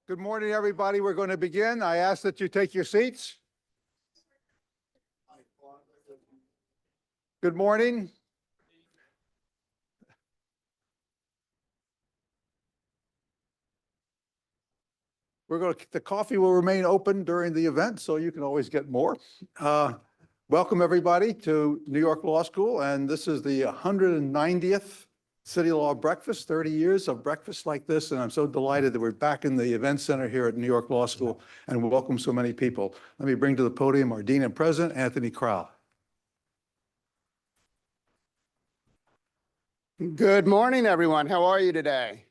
Good morning, everybody. We're going to begin. I ask that you take your seats. Good morning. The coffee will remain open during the event, so you can always get more. Welcome, everybody, to New York Law School, and this is the 190th City Law Breakfast, 30 years of breakfast like this, and I'm so delighted that we're back in the event center here at New York Law School and welcome so many people. Let me bring to the podium our Dean and President, Anthony Crowell. Good morning, everyone. How are you today?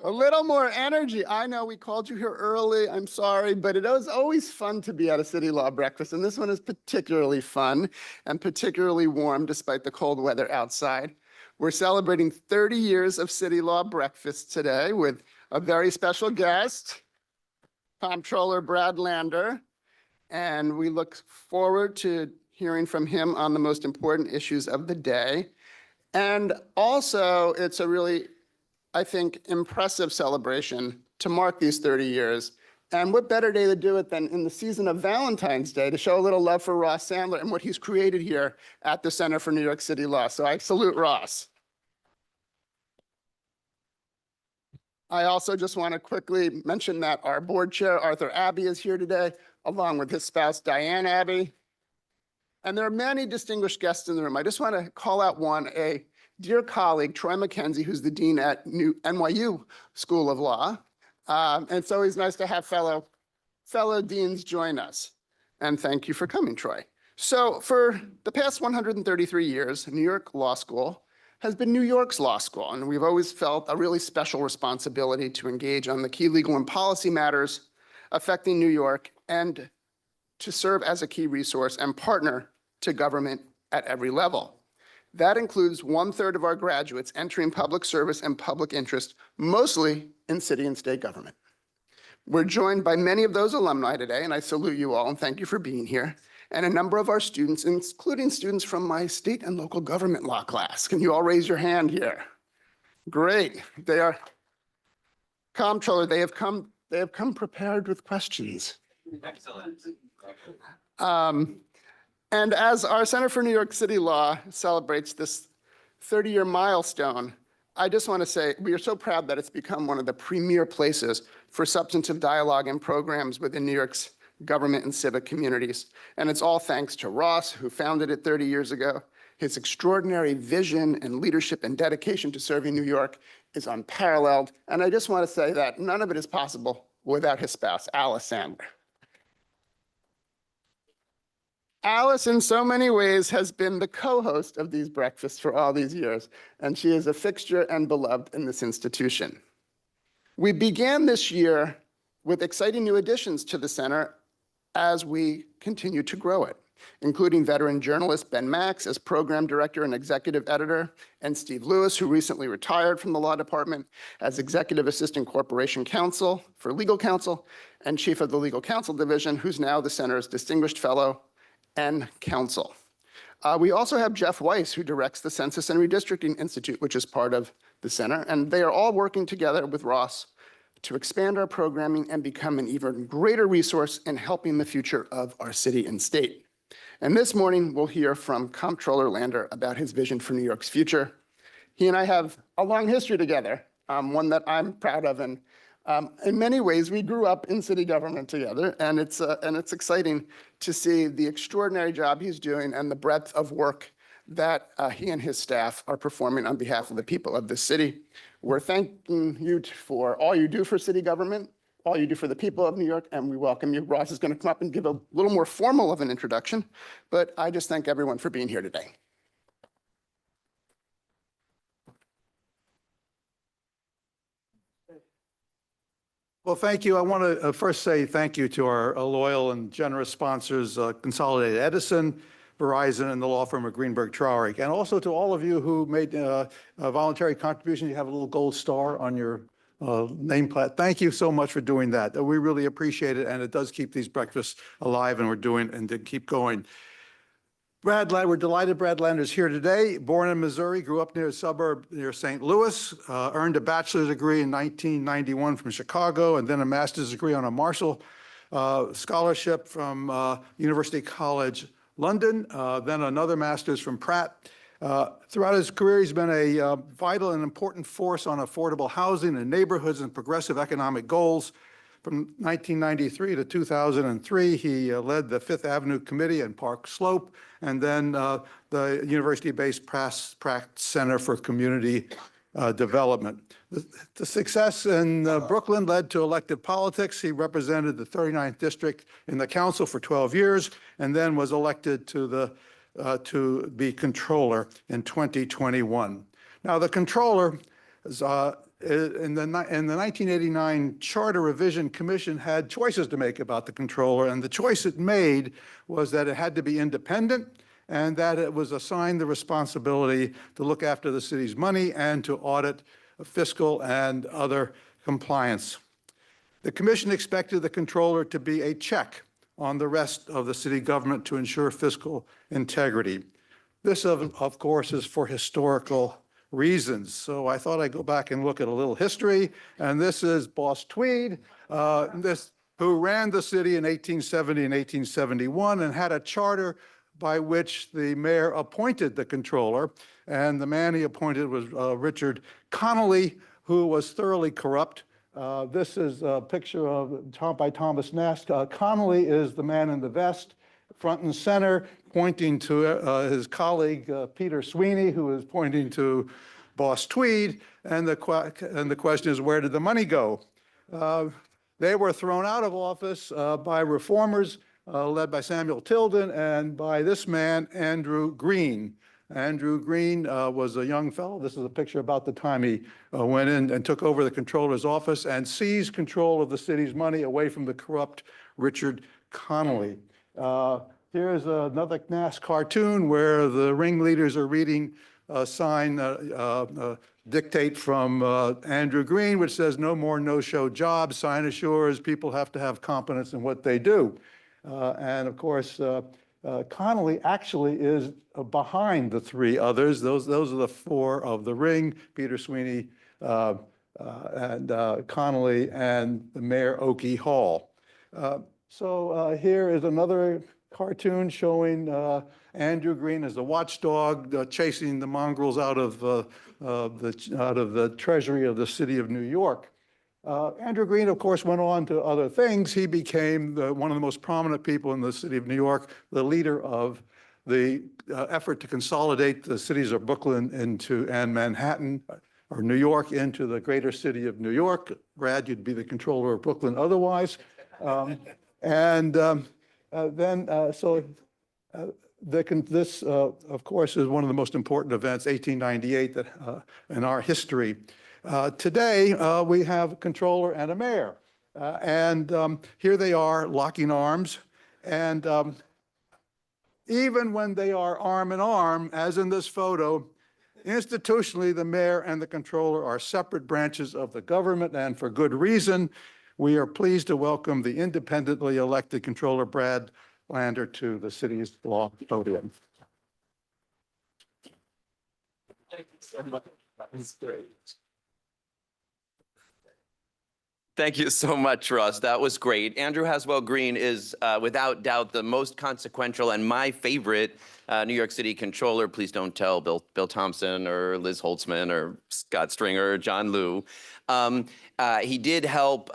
A little more energy. I know we called you here early. I'm sorry, but it was always fun to be at a City Law Breakfast, and this one is particularly fun and particularly warm despite the cold weather outside. We're celebrating 30 years of City Law Breakfast today with a very special guest, Comptroller Brad Lander, and we look forward to hearing from him on the most important issues of the day. And also, it's a really, I think, impressive celebration to mark these 30 years. And what better day to do it than in the season of Valentine's Day to show a little love for Ross Sandler and what he's created here at the Center for New York City Law. So I salute Ross. I also just want to quickly mention that our board chair, Arthur Abbey, is here today, along with his spouse, Diane Abbey. And there are many distinguished guests in the room. I just want to call out one, a dear colleague, Troy McKenzie, who's the dean at NYU School of Law. And it's always nice to have fellow deans join us. And thank you for coming, Troy. So for the past 133 years, New York Law School has been New York's law school. And we've always felt a really special responsibility to engage on the key legal and policy matters affecting New York and to serve as a key resource and partner to government at every level. That includes 1/3 of our graduates entering public service and public interest, mostly in city and state government. We're joined by many of those alumni today, and I salute you all and thank you for being here, and a number of our students, including students from my state and local government law class. Can you all raise your hand here? Great. They are Comptroller. They have come prepared with questions. Excellent. And as our Center for New York City Law celebrates this 30-year milestone, I just want to say we are so proud that it's become one of the premier places for substantive dialogue and programs within New York's government and civic communities. And it's all thanks to Ross, who founded it 30 years ago. His extraordinary vision and leadership and dedication to serving New York is unparalleled. And I just want to say that none of it is possible without his spouse, Alice Sandler. Alice, in so many ways, has been the co-host of these breakfasts for all these years, and she is a fixture and beloved in this institution. We began this year with exciting new additions to the center as we continue to grow it, including veteran journalist Ben Max as program director and executive editor, and Steve Lewis, who recently retired from the law department as executive assistant corporation counsel for legal counsel and chief of the legal counsel division, who's now the center's distinguished fellow and counsel. We also have Jeff Weiss, who directs the Census and Redistricting Institute, which is part of the center, and they are all working together with Ross to expand our programming and become an even greater resource in helping the future of our city and state. And this morning, we'll hear from Comptroller Lander about his vision for New York's future. He and I have a long history together, one that I'm proud of, and in many ways, we grew up in city government together, and it's exciting to see the extraordinary job he's doing and the breadth of work that he and his staff are performing on behalf of the people of this city. We're thanking you for all you do for city government, all you do for the people of New York, and we welcome you. Ross is going to come up and give a little more formal of an introduction, but I just thank everyone for being here today. Well, thank you. I want to first say thank you to our loyal and generous sponsors, Consolidated Edison, Verizon, and the law firm of Greenberg Traurig, and also to all of you who made a voluntary contribution. You have a little gold star on your nameplate. Thank you so much for doing that. We really appreciate it, and it does keep these breakfasts alive, and we're doing and to keep going. We're delighted Brad Lander is here today. Born in Missouri, grew up near a suburb near St. Louis, earned a bachelor's degree in 1991 from Chicago, and then a master's degree on a Marshall scholarship from University College London, then another master's from Pratt. Throughout his career, he's been a vital and important force on affordable housing and neighborhoods and progressive economic goals. From 1993 to 2003, he led the Fifth Avenue Committee in Park Slope, and then the university-based Pratt Center for Community Development. The success in Brooklyn led to elected politics. He represented the 39th District in the council for 12 years, and then was elected to be Comptroller in 2021. Now, the Comptroller is in the 1989 Charter Revision Commission had choices to make about the Comptroller, and the choice it made was that it had to be independent and that it was assigned the responsibility to look after the city's money and to audit fiscal and other compliance. The commission expected the Comptroller to be a check on the rest of the city government to ensure fiscal integrity. This, of course, is for historical reasons. So I thought I'd go back and look at a little history. And this is Boss Tweed, who ran the city in 1870 and 1871 and had a charter by which the mayor appointed the Comptroller. And the man he appointed was Richard Connolly, who was thoroughly corrupt. This is a picture by Thomas Nast. Connolly is the man in the vest, front and center, pointing to his colleague, Peter Sweeney, who is pointing to Boss Tweed. And the question is, where did the money go? They were thrown out of office by reformers led by Samuel Tilden and by this man, Andrew Green. Andrew Green was a young fellow. This is a picture about the time he went in and took over the Comptroller's office and seized control of the city's money away from the corrupt Richard Connolly. Here's another NAS cartoon where the ringleaders are reading a sign, dictate from Andrew Green, which says, "No more no-show jobs. Sign assures people have to have competence in what they do." And of course, Connolly actually is behind the three others. Those are the four of the ring: Peter Sweeney, and Connolly, and the Mayor Oakey Hall. So here is another cartoon showing Andrew Green as a watchdog chasing the mongrels out of the treasury of the city of New York. Andrew Green, of course, went on to other things. He became one of the most prominent people in the city of New York, the leader of the effort to consolidate the cities of Brooklyn and Manhattan, or New York, into the greater city of New York. Brad, you'd be the Comptroller of Brooklyn otherwise. This, of course, is one of the most important events, 1898, in our history. Today, we have a Comptroller and a mayor. Here they are locking arms. And even when they are arm in arm, as in this photo, institutionally, the mayor and the Comptroller are separate branches of the government, and for good reason. We are pleased to welcome the independently elected Comptroller Brad Lander to the city's law podium. Thank you so much. That was great. Thank you so much, Russ. That was great. Andrew Haswell Green is, without doubt, the most consequential and my favorite New York City Comptroller. Please don't tell Bill Thompson or Liz Holtzman or Scott Stringer or John Liu. He did help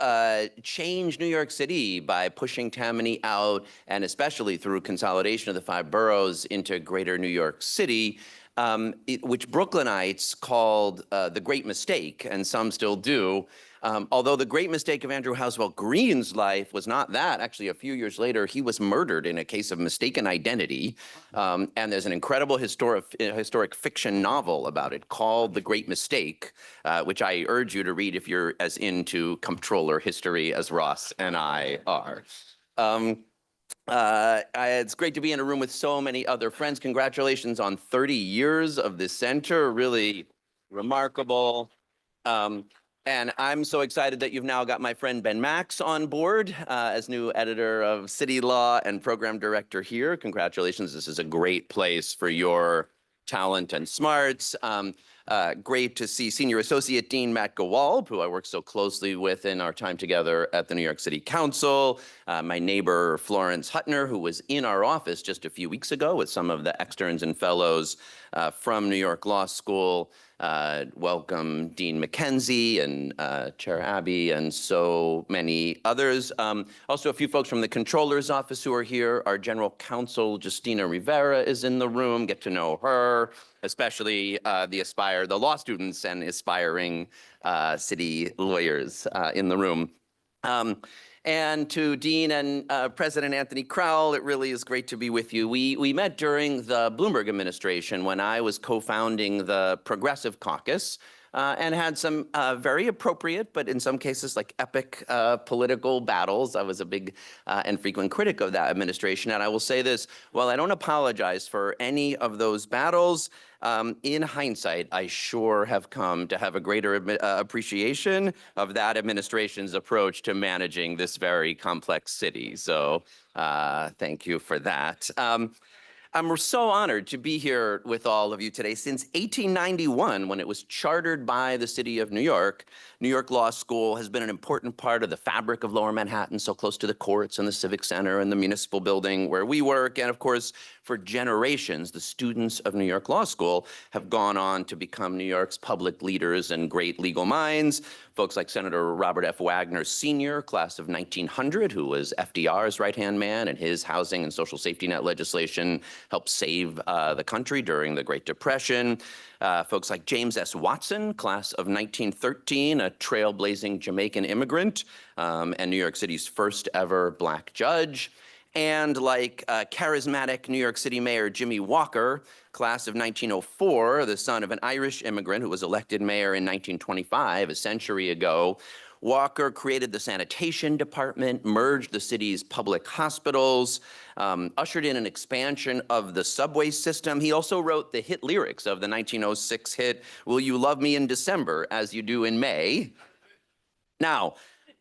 change New York City by pushing Tammany out, and especially through consolidation of the 5 boroughs into greater New York City, which Brooklynites called the Great Mistake, and some still do. Although the great mistake of Andrew Haswell Green's life was not that. Actually, a few years later, he was murdered in a case of mistaken identity. And there's an incredible historic fiction novel about it called The Great Mistake, which I urge you to read if you're as into Comptroller history as Ross and I are. It's great to be in a room with so many other friends. Congratulations on 30 years of this center, really remarkable. And I'm so excited that you've now got my friend Ben Max on board as new editor of City Law and program director here. Congratulations. This is a great place for your talent and smarts. Great to see Senior Associate Dean Matt Gawalb, who I work so closely with in our time together at the New York City Council. My neighbor, Florence Hutner, who was in our office just a few weeks ago with some of the externs and fellows from New York Law School. Welcome Dean McKenzie and Chair Abbey and so many others. Also a few folks from the Comptroller's office who are here. Our General Counsel, Justina Rivera, is in the room. Get to know her, especially the law students and aspiring city lawyers in the room. And to Dean and President Anthony Crowell, it really is great to be with you. We met during the Bloomberg administration when I was co-founding the Progressive Caucus and had some very appropriate, but in some cases like epic political battles. I was a big and frequent critic of that administration. And I will say this, while I don't apologize for any of those battles, in hindsight, I sure have come to have a greater appreciation of that administration's approach to managing this very complex city. So thank you for that. I'm so honored to be here with all of you today. Since 1891, when it was chartered by the city of New York Law School has been an important part of the fabric of Lower Manhattan, so close to the courts and the Civic Center and the municipal building where we work. And of course, for generations, the students of New York Law School have gone on to become New York's public leaders and great legal minds. Folks like Senator Robert F. Wagner Sr., class of 1900, who was FDR's right-hand man, and his housing and social safety net legislation helped save the country during the Great Depression. Folks like James S. Watson, class of 1913, a trailblazing Jamaican immigrant and New York City's first ever Black judge. And like charismatic New York City Mayor Jimmy Walker, class of 1904, the son of an Irish immigrant who was elected mayor in 1925, a century ago. Walker created the sanitation department, merged the city's public hospitals, ushered in an expansion of the subway system. He also wrote the hit lyrics of the 1906 hit, "Will You Love Me in December as You Do in May?" Now,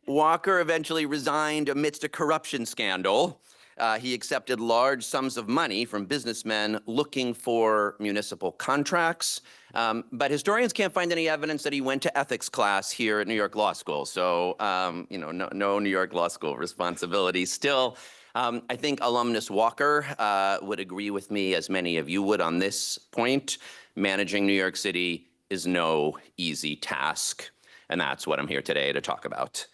Walker eventually resigned amidst a corruption scandal. He accepted large sums of money from businessmen looking for municipal contracts. But historians can't find any evidence that he went to ethics class here at New York Law School. So, no New York Law School responsibility. Still, I think alumnus Walker would agree with me, as many of you would on this point. Managing New York City is no easy task. And that's what I'm here today to talk about.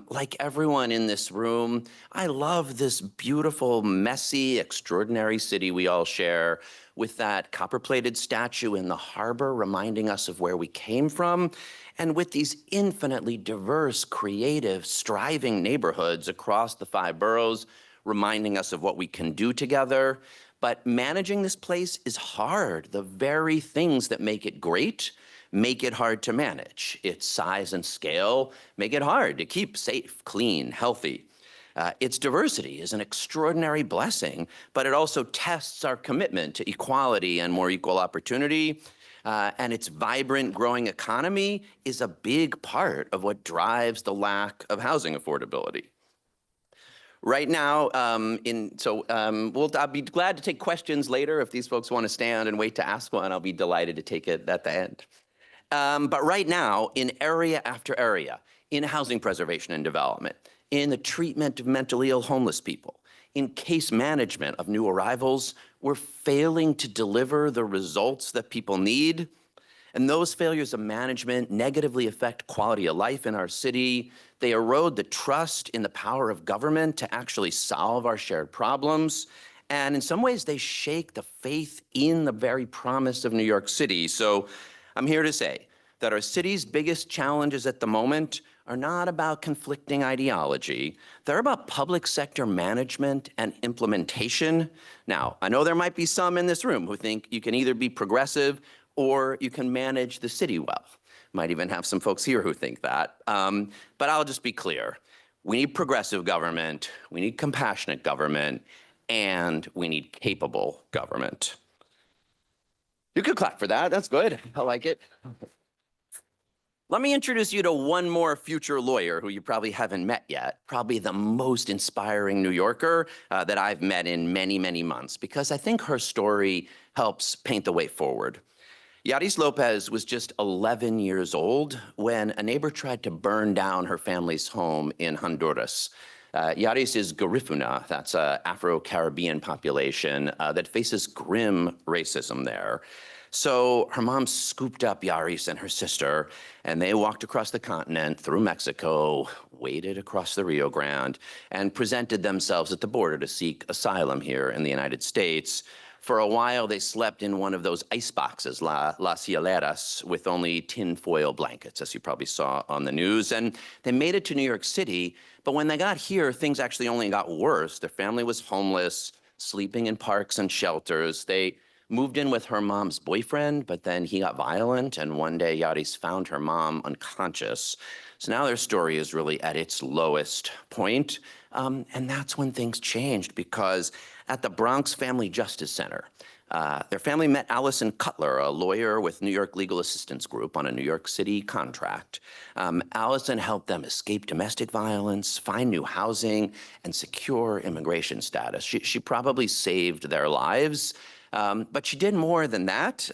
Like everyone in this room, I love this beautiful, messy, extraordinary city we all share, with that copper-plated statue in the harbor reminding us of where we came from, and with these infinitely diverse, creative, striving neighborhoods across the 5 boroughs reminding us of what we can do together. But managing this place is hard. The very things that make it great make it hard to manage. Its size and scale make it hard to keep safe, clean, healthy. Its diversity is an extraordinary blessing, but it also tests our commitment to equality and more equal opportunity. And its vibrant, growing economy is a big part of what drives the lack of housing affordability. Right now, I'll be glad to take questions later. If these folks want to stand and wait to ask one, I'll be delighted to take it at the end. But right now, in area after area, in housing preservation and development, in the treatment of mentally ill homeless people, in case management of new arrivals, we're failing to deliver the results that people need. And those failures of management negatively affect quality of life in our city. They erode the trust in the power of government to actually solve our shared problems. And in some ways, they shake the faith in the very promise of New York City. So I'm here to say that our city's biggest challenges at the moment are not about conflicting ideology. They're about public sector management and implementation. Now, I know there might be some in this room who think you can either be progressive or you can manage the city well. Might even have some folks here who think that. But I'll just be clear. We need progressive government, we need compassionate government, and we need capable government. You could clap for that. That's good. I like it. Let me introduce you to one more future lawyer who you probably haven't met yet, probably the most inspiring New Yorker that I've met in many, many months, because I think her story helps paint the way forward. Yaris Lopez was just 11 years old when a neighbor tried to burn down her family's home in Honduras. Yaris is Garifuna, that's an Afro-Caribbean population that faces grim racism there. So her mom scooped up Yaris and her sister, and they walked across the continent through Mexico, waded across the Rio Grande, and presented themselves at the border to seek asylum here in the United States. For a while, they slept in one of those ice boxes, las hieleras, with only tinfoil blankets, as you probably saw on the news. And they made it to New York City, but when they got here, things actually only got worse. Their family was homeless, sleeping in parks and shelters. They moved in with her mom's boyfriend, but then he got violent, and one day Yaris found her mom unconscious. So now their story is really at its lowest point. And that's when things changed, because at the Bronx Family Justice Center, their family met Allison Cutler, a lawyer with New York Legal Assistance Group on a New York City contract. Allison helped them escape domestic violence, find new housing, and secure immigration status. She probably saved their lives. But she did more than that.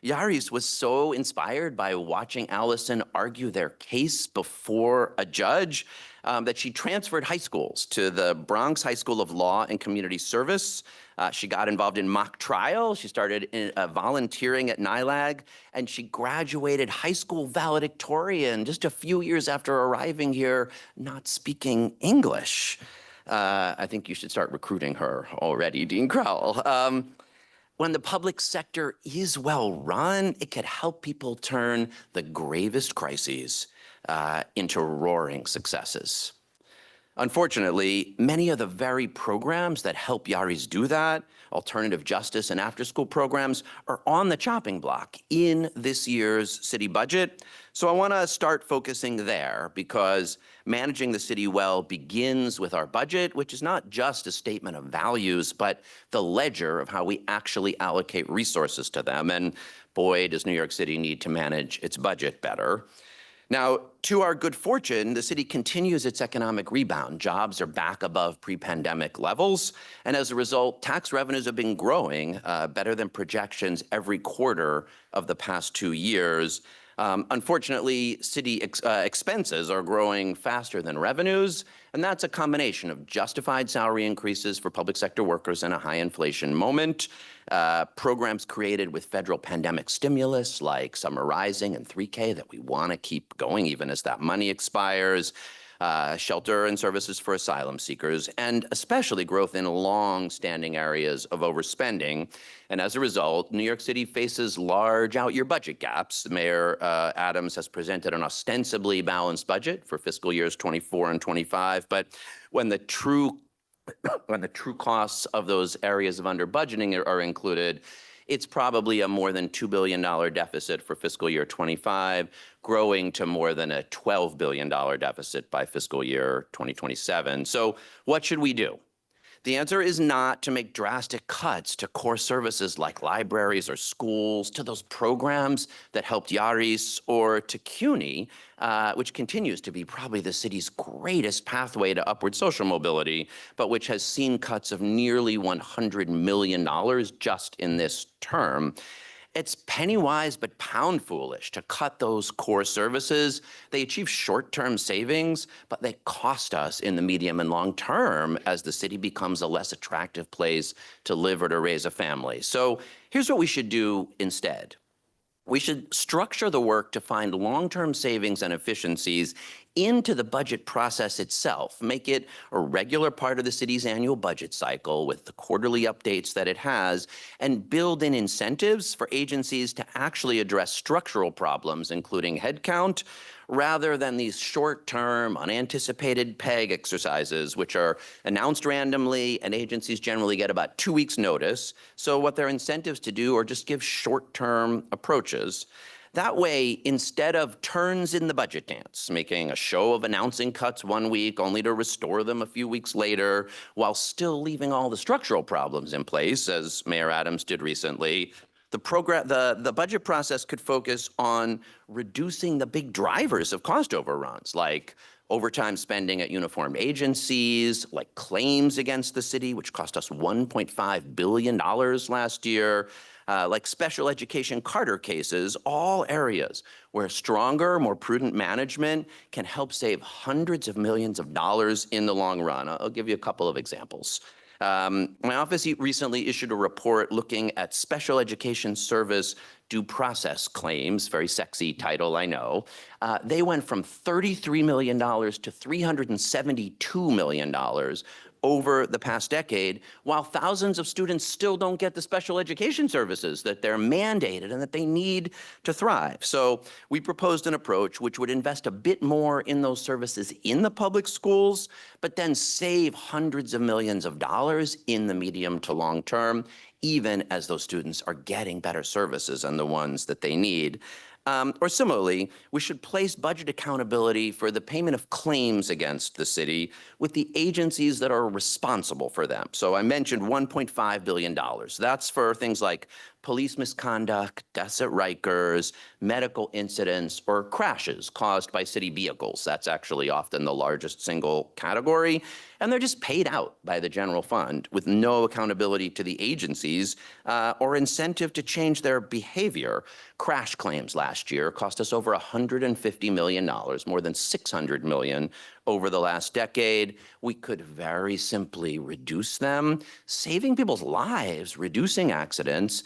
Yaris was so inspired by watching Allison argue their case before a judge that she transferred high schools to the Bronx High School of Law and Community Service. She got involved in mock trial. She started volunteering at NILAG, and she graduated high school valedictorian just a few years after arriving here, not speaking English. I think you should start recruiting her already, Dean Crowell. When the public sector is well run, it could help people turn the gravest crises into roaring successes. Unfortunately, many of the very programs that help Yaris do that, alternative justice and after-school programs, are on the chopping block in this year's city budget. So I want to start focusing there, because managing the city well begins with our budget, which is not just a statement of values, but the ledger of how we actually allocate resources to them. And boy, does New York City need to manage its budget better. Now, to our good fortune, the city continues its economic rebound. Jobs are back above pre-pandemic levels, and as a result, tax revenues have been growing better than projections every quarter of the past 2 years. Unfortunately, city expenses are growing faster than revenues, and that's a combination of justified salary increases for public sector workers in a high inflation moment, programs created with federal pandemic stimulus like Summer Rising and 3K that we want to keep going even as that money expires, shelter and services for asylum seekers, and especially growth in long-standing areas of overspending. And as a result, New York City faces large out-year budget gaps. Mayor Adams has presented an ostensibly balanced budget for fiscal years 24 and 25, but when the true costs of those areas of under budgeting are included, it's probably a more than $2 billion deficit for fiscal year 25, growing to more than a $12 billion deficit by fiscal year 2027. So what should we do? The answer is not to make drastic cuts to core services like libraries or schools, to those programs that helped Yaris, or to CUNY, which continues to be probably the city's greatest pathway to upward social mobility, but which has seen cuts of nearly $100 million just in this term. It's penny wise but pound foolish to cut those core services. They achieve short-term savings, but they cost us in the medium and long term as the city becomes a less attractive place to live or to raise a family. So here's what we should do instead. We should structure the work to find long-term savings and efficiencies into the budget process itself, make it a regular part of the city's annual budget cycle with the quarterly updates that it has, and build in incentives for agencies to actually address structural problems, including headcount, rather than these short-term, unanticipated PEG exercises, which are announced randomly, and agencies generally get about 2 weeks' notice. So what their incentives to do are just give short-term approaches. That way, instead of turns in the budget dance, making a show of announcing cuts 1 week only to restore them a few weeks later, while still leaving all the structural problems in place, as Mayor Adams did recently, The budget process could focus on reducing the big drivers of cost overruns, like overtime spending at uniformed agencies, like claims against the city, which cost us $1.5 billion last year, like special education Carter cases, all areas where stronger, more prudent management can help save hundreds of millions of dollars in the long run. I'll give you a couple of examples. My office recently issued a report looking at special education service due process claims, very sexy title, I know. They went from $33 million to $372 million over the past decade, while thousands of students still don't get the special education services that they're mandated and that they need to thrive. So we proposed an approach which would invest a bit more in those services in the public schools, but then save hundreds of millions of dollars in the medium to long term, even as those students are getting better services and the ones that they need. Or similarly, we should place budget accountability for the payment of claims against the city with the agencies that are responsible for them. So I mentioned $1.5 billion. That's for things like police misconduct, deaths at Rikers, medical incidents, or crashes caused by city vehicles. That's actually often the largest single category. And they're just paid out by the general fund with no accountability to the agencies or incentive to change their behavior. Crash claims last year cost us over $150 million, more than $600 million over the last decade. We could very simply reduce them, saving people's lives, reducing accidents,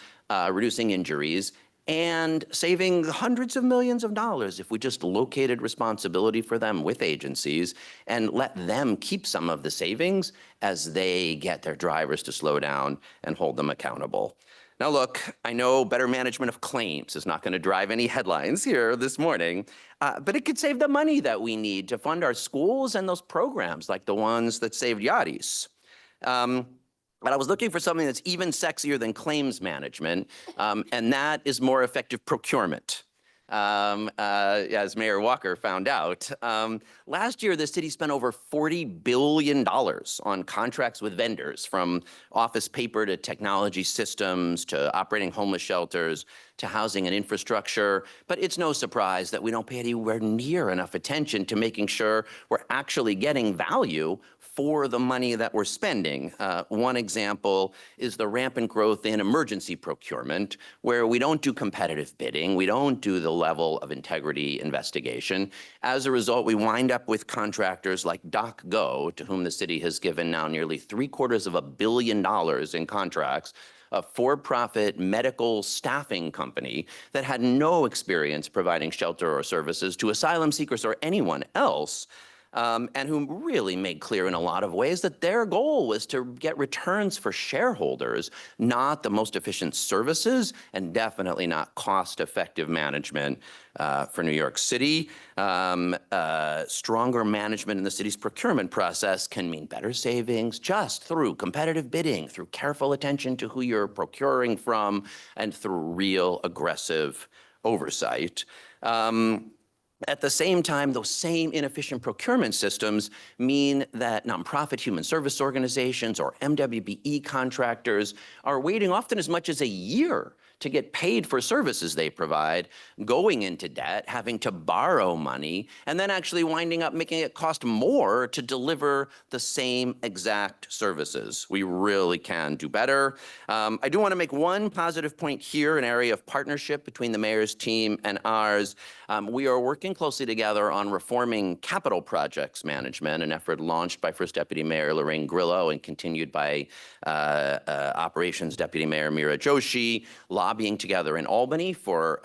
reducing injuries, and saving hundreds of millions of dollars if we just located responsibility for them with agencies and let them keep some of the savings as they get their drivers to slow down and hold them accountable. Now, look, I know better management of claims is not going to drive any headlines here this morning, but it could save the money that we need to fund our schools and those programs like the ones that saved Yachty's. But I was looking for something that's even sexier than claims management, and that is more effective procurement. As Mayor Walker found out. Last year, the city spent over $40 billion on contracts with vendors, from office paper to technology systems to operating homeless shelters to housing and infrastructure. But it's no surprise that we don't pay anywhere near enough attention to making sure we're actually getting value for the money that we're spending. One example is the rampant growth in emergency procurement, where we don't do competitive bidding, we don't do the level of integrity investigation. As a result, we wind up with contractors like DocGo, to whom the city has given now nearly $750 million in contracts, a for-profit medical staffing company that had no experience providing shelter or services to asylum seekers or anyone else. And who really made clear in a lot of ways that their goal was to get returns for shareholders, not the most efficient services, and definitely not cost-effective management for New York City. Stronger management in the city's procurement process can mean better savings just through competitive bidding, through careful attention to who you're procuring from, and through real aggressive oversight. At the same time, those same inefficient procurement systems mean that nonprofit human service organizations or MWBE contractors are waiting often as much as a year to get paid for services they provide, going into debt, having to borrow money, and then actually winding up making it cost more to deliver the same exact services. We really can do better. I do want to make one positive point here, an area of partnership between the mayor's team and ours. We are working closely together on reforming capital projects management, an effort launched by First Deputy Mayor Lorraine Grillo and continued by Operations Deputy Mayor Mira Joshi, lobbying together in Albany for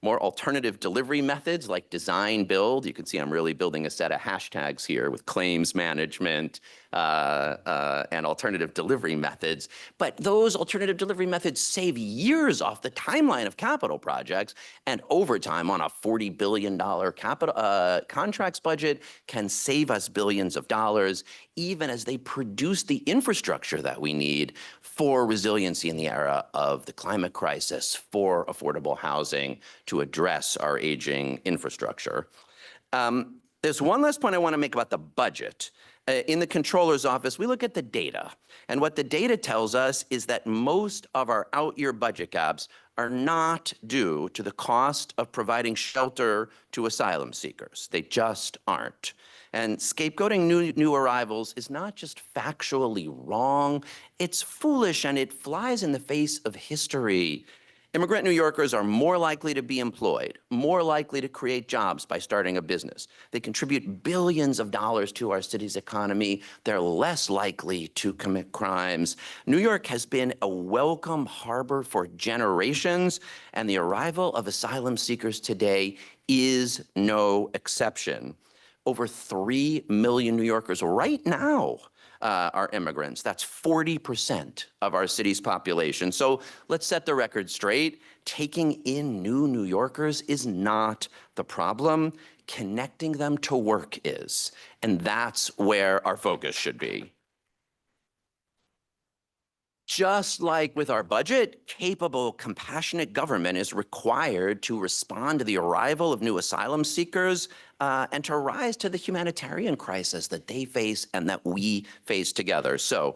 more alternative delivery methods like design build. You can see I'm really building a set of hashtags here with claims management and alternative delivery methods. But those alternative delivery methods save years off the timeline of capital projects, and overtime on a $40 billion capital contracts budget can save us billions of dollars, even as they produce the infrastructure that we need for resiliency in the era of the climate crisis, for affordable housing, to address our aging infrastructure. There's one last point I want to make about the budget. In the Comptroller's office, we look at the data. And what the data tells us is that most of our out-year budget gaps are not due to the cost of providing shelter to asylum seekers. They just aren't. And scapegoating new arrivals is not just factually wrong, it's foolish and it flies in the face of history. Immigrant New Yorkers are more likely to be employed, more likely to create jobs by starting a business. They contribute billions of dollars to our city's economy. They're less likely to commit crimes. New York has been a welcome harbor for generations, and the arrival of asylum seekers today is no exception. Over 3 million New Yorkers right now are immigrants. That's 40% of our city's population. So let's set the record straight. Taking in new New Yorkers is not the problem. Connecting them to work is. And that's where our focus should be. Just like with our budget, capable, compassionate government is required to respond to the arrival of new asylum seekers and to rise to the humanitarian crisis that they face and that we face together. So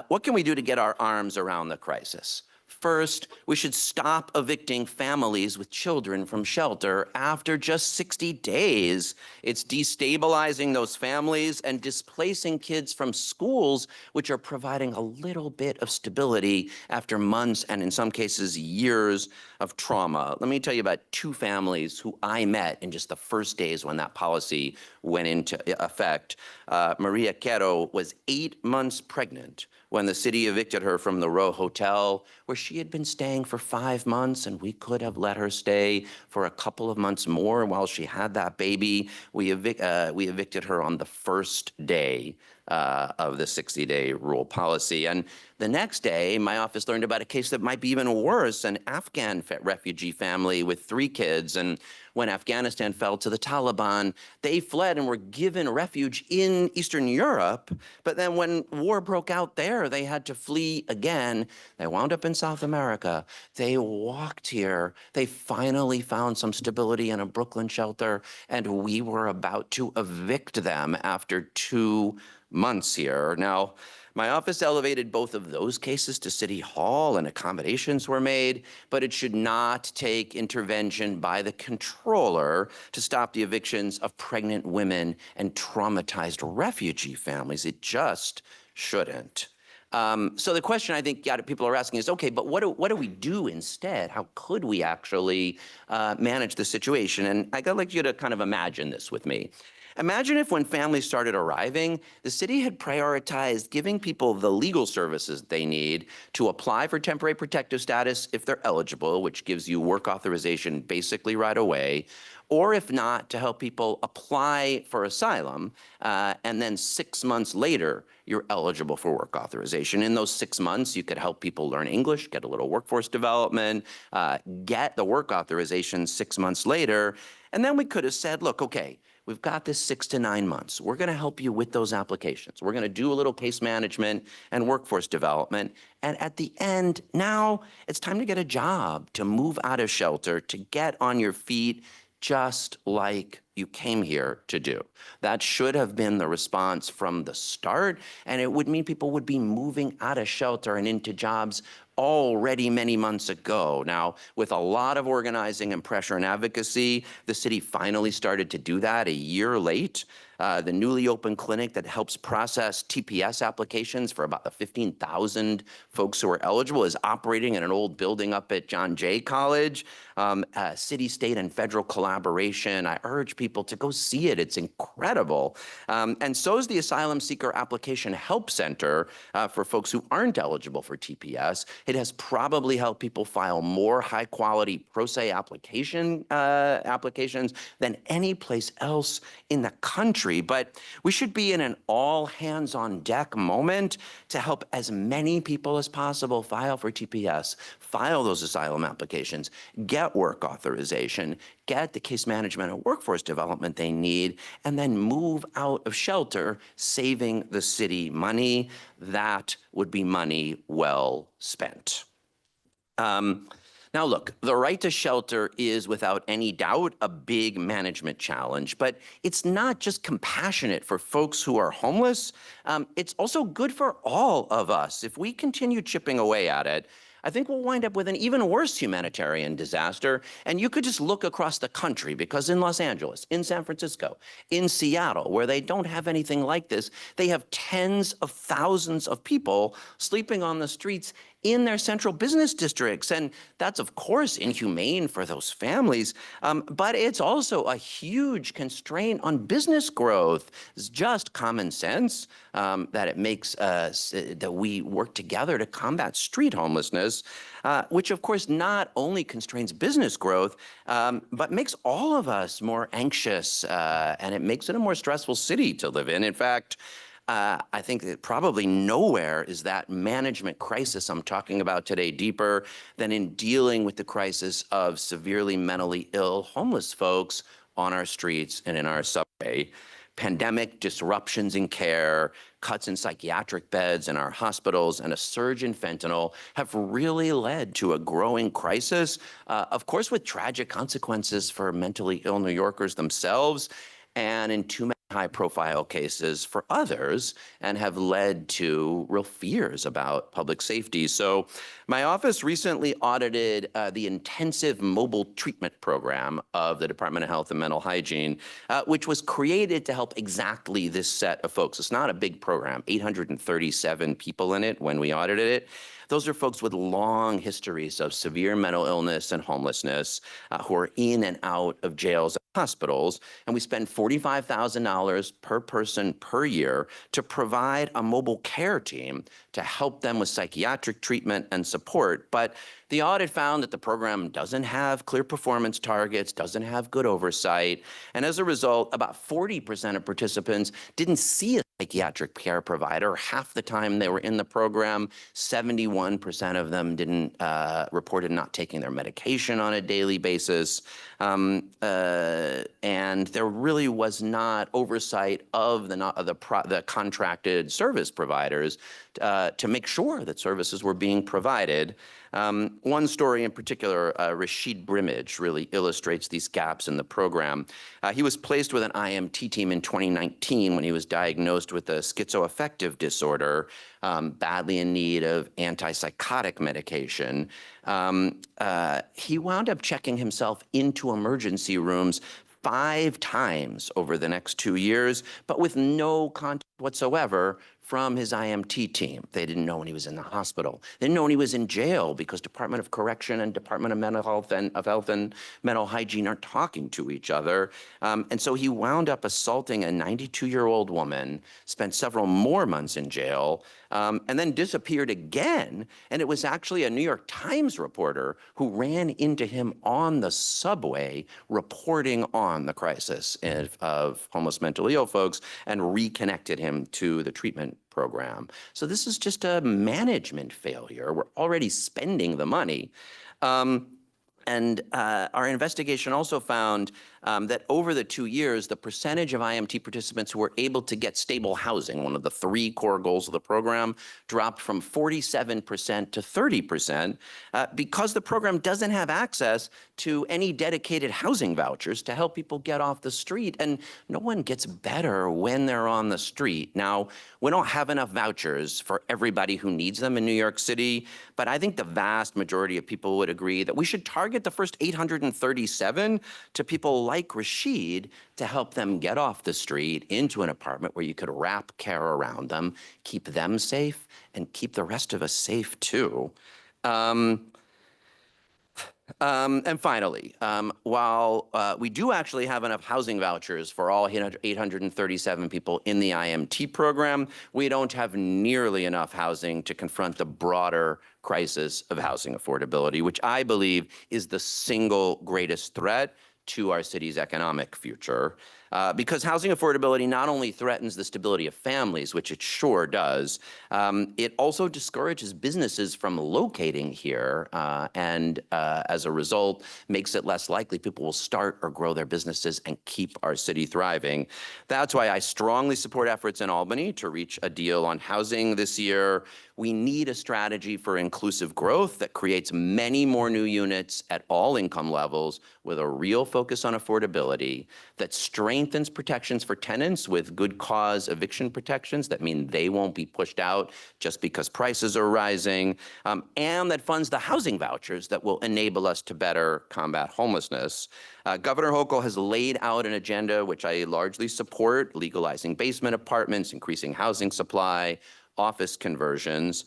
what can we do to get our arms around the crisis? First, we should stop evicting families with children from shelter after just 60 days. It's destabilizing those families and displacing kids from schools, which are providing a little bit of stability after months and in some cases years of trauma. Let me tell you about 2 families who I met in just the first days when that policy went into effect. Maria Quero was 8 months pregnant when the city evicted her from the Row Hotel, where she had been staying for 5 months, and we could have let her stay for a couple of months more while she had that baby. We evicted her on the first day of the 60-day rule policy. And the next day, my office learned about a case that might be even worse, an Afghan refugee family with 3 kids. And when Afghanistan fell to the Taliban, they fled and were given refuge in Eastern Europe. But then when war broke out there, they had to flee again. They wound up in South America. They walked here. They finally found some stability in a Brooklyn shelter, and we were about to evict them after 2 months here. Now, my office elevated both of those cases to City Hall and accommodations were made, but it should not take intervention by the Comptroller to stop the evictions of pregnant women and traumatized refugee families. It just shouldn't. So the question I think people are asking is, okay, but what do we do instead? How could we actually manage the situation? And I'd like you to kind of imagine this with me. Imagine if when families started arriving, the city had prioritized giving people the legal services they need to apply for temporary protective status if they're eligible, which gives you work authorization basically right away, or if not, to help people apply for asylum, and then 6 months later, you're eligible for work authorization. In those 6 months, you could help people learn English, get a little workforce development, get the work authorization 6 months later, and then we could have said, look, okay, we've got this 6 to 9 months. We're going to help you with those applications. We're going to do a little case management and workforce development. And at the end, now it's time to get a job, to move out of shelter, to get on your feet, just like you came here to do. That should have been the response from the start, and it would mean people would be moving out of shelter and into jobs already many months ago. Now, with a lot of organizing and pressure and advocacy, the city finally started to do that a year late. The newly opened clinic that helps process TPS applications for about the 15,000 folks who are eligible is operating in an old building up at John Jay College. City, state, and federal collaboration. I urge people to go see it. It's incredible. And so is the Asylum Seeker Application Help Center for folks who aren't eligible for TPS. It has probably helped people file more high-quality pro se applications than any place else in the country. But we should be in an all-hands-on-deck moment to help as many people as possible file for TPS, file those asylum applications, get work authorization, get the case management and workforce development they need, and then move out of shelter, saving the city money. That would be money well spent. Now, look, the right to shelter is without any doubt a big management challenge, but it's not just compassionate for folks who are homeless. It's also good for all of us. If we continue chipping away at it, I think we'll wind up with an even worse humanitarian disaster. And you could just look across the country, because in Los Angeles, in San Francisco, in Seattle, where they don't have anything like this, they have tens of thousands of people sleeping on the streets in their central business districts. And that's, of course, inhumane for those families. But it's also a huge constraint on business growth. It's just common sense that it makes that we work together to combat street homelessness, which, of course, not only constrains business growth, but makes all of us more anxious, and it makes it a more stressful city to live in. In fact, I think that probably nowhere is that management crisis I'm talking about today deeper than in dealing with the crisis of severely mentally ill homeless folks on our streets and in our subway. Pandemic disruptions in care, cuts in psychiatric beds in our hospitals, and a surge in fentanyl have really led to a growing crisis, of course, with tragic consequences for mentally ill New Yorkers themselves, and in too many high-profile cases for others, and have led to real fears about public safety. So my office recently audited the intensive mobile treatment program of the Department of Health and Mental Hygiene, which was created to help exactly this set of folks. It's not a big program, 837 people in it when we audited it. Those are folks with long histories of severe mental illness and homelessness who are in and out of jails and hospitals. And we spend $45,000 per person per year to provide a mobile care team to help them with psychiatric treatment and support. But the audit found that the program doesn't have clear performance targets, doesn't have good oversight. And as a result, about 40% of participants didn't see a psychiatric care provider half the time they were in the program. 71% of them didn't reported not taking their medication on a daily basis. And there really was not oversight of the contracted service providers to make sure that services were being provided. One story in particular, Rashid Brimage, really illustrates these gaps in the program. He was placed with an IMT team in 2019 when he was diagnosed with a schizoaffective disorder, badly in need of antipsychotic medication. He wound up checking himself into emergency rooms 5 times over the next 2 years, but with no contact whatsoever from his IMT team. They didn't know when he was in the hospital. They didn't know when he was in jail, because Department of Correction and Department of Mental Health and Mental Hygiene aren't talking to each other. And so he wound up assaulting a 92-year-old woman, spent several more months in jail, and then disappeared again. And it was actually a New York Times reporter who ran into him on the subway reporting on the crisis of homeless mentally ill folks and reconnected him to the treatment program. So this is just a management failure. We're already spending the money. And our investigation also found that over the 2 years, the percentage of IMT participants who were able to get stable housing, one of the 3 core goals of the program, dropped from 47% to 30% because the program doesn't have access to any dedicated housing vouchers to help people get off the street. And no one gets better when they're on the street. Now, we don't have enough vouchers for everybody who needs them in New York City, but I think the vast majority of people would agree that we should target the first 837 to people like Rashid to help them get off the street into an apartment where you could wrap care around them, keep them safe, and keep the rest of us safe too. And finally, while we do actually have enough housing vouchers for all 837 people in the IMT program, we don't have nearly enough housing to confront the broader crisis of housing affordability, which I believe is the single greatest threat to our city's economic future. Because housing affordability not only threatens the stability of families, which it sure does, it also discourages businesses from locating here, and as a result, makes it less likely people will start or grow their businesses and keep our city thriving. That's why I strongly support efforts in Albany to reach a deal on housing this year. We need a strategy for inclusive growth that creates many more new units at all income levels with a real focus on affordability, that strengthens strengthens protections for tenants with good cause eviction protections that mean they won't be pushed out just because prices are rising, and that funds the housing vouchers that will enable us to better combat homelessness. Governor Hochul has laid out an agenda which I largely support, legalizing basement apartments, increasing housing supply, office conversions.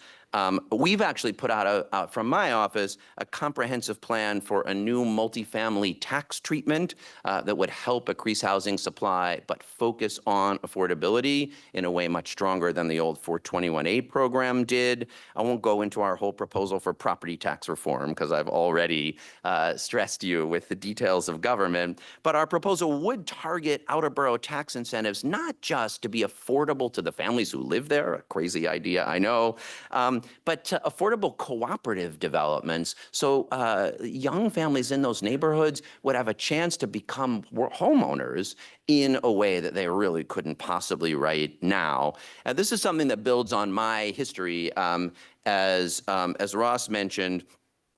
We've actually put out, from my office, a comprehensive plan for a new multifamily tax treatment that would help increase housing supply, but focus on affordability in a way much stronger than the old 421A program did. I won't go into our whole proposal for property tax reform because I've already stressed you with the details of government, but our proposal would target outer borough tax incentives, not just to be affordable to the families who live there, a crazy idea, I know, but to affordable cooperative developments. So young families in those neighborhoods would have a chance to become homeowners in a way that they really couldn't possibly right now. And this is something that builds on my history. As Ross mentioned,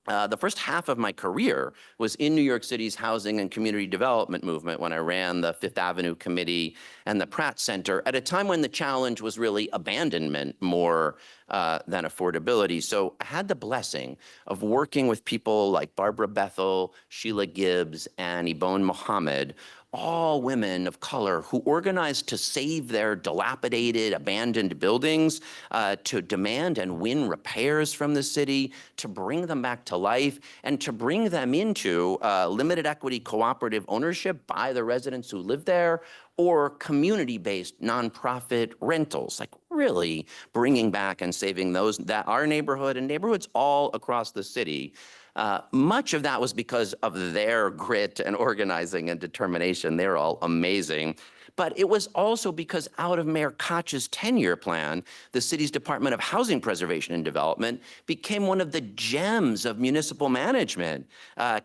the first half of my career was in New York City's housing and community development movement when I ran the Fifth Avenue Committee and the Pratt Center at a time when the challenge was really abandonment more than affordability. So I had the blessing of working with people like Barbara Bethel, Sheila Gibbs, and Ibon Mohammed, all women of color who organized to save their dilapidated, abandoned buildings, to demand and win repairs from the city, to bring them back to life, and to bring them into limited equity cooperative ownership by the residents who live there, or community-based nonprofit rentals, like really bringing back and saving those, that our neighborhood and neighborhoods all across the city. Much of that was because of their grit and organizing and determination. They're all amazing. But it was also because out of Mayor Koch's 10-year plan, the city's Department of Housing Preservation and Development became one of the gems of municipal management,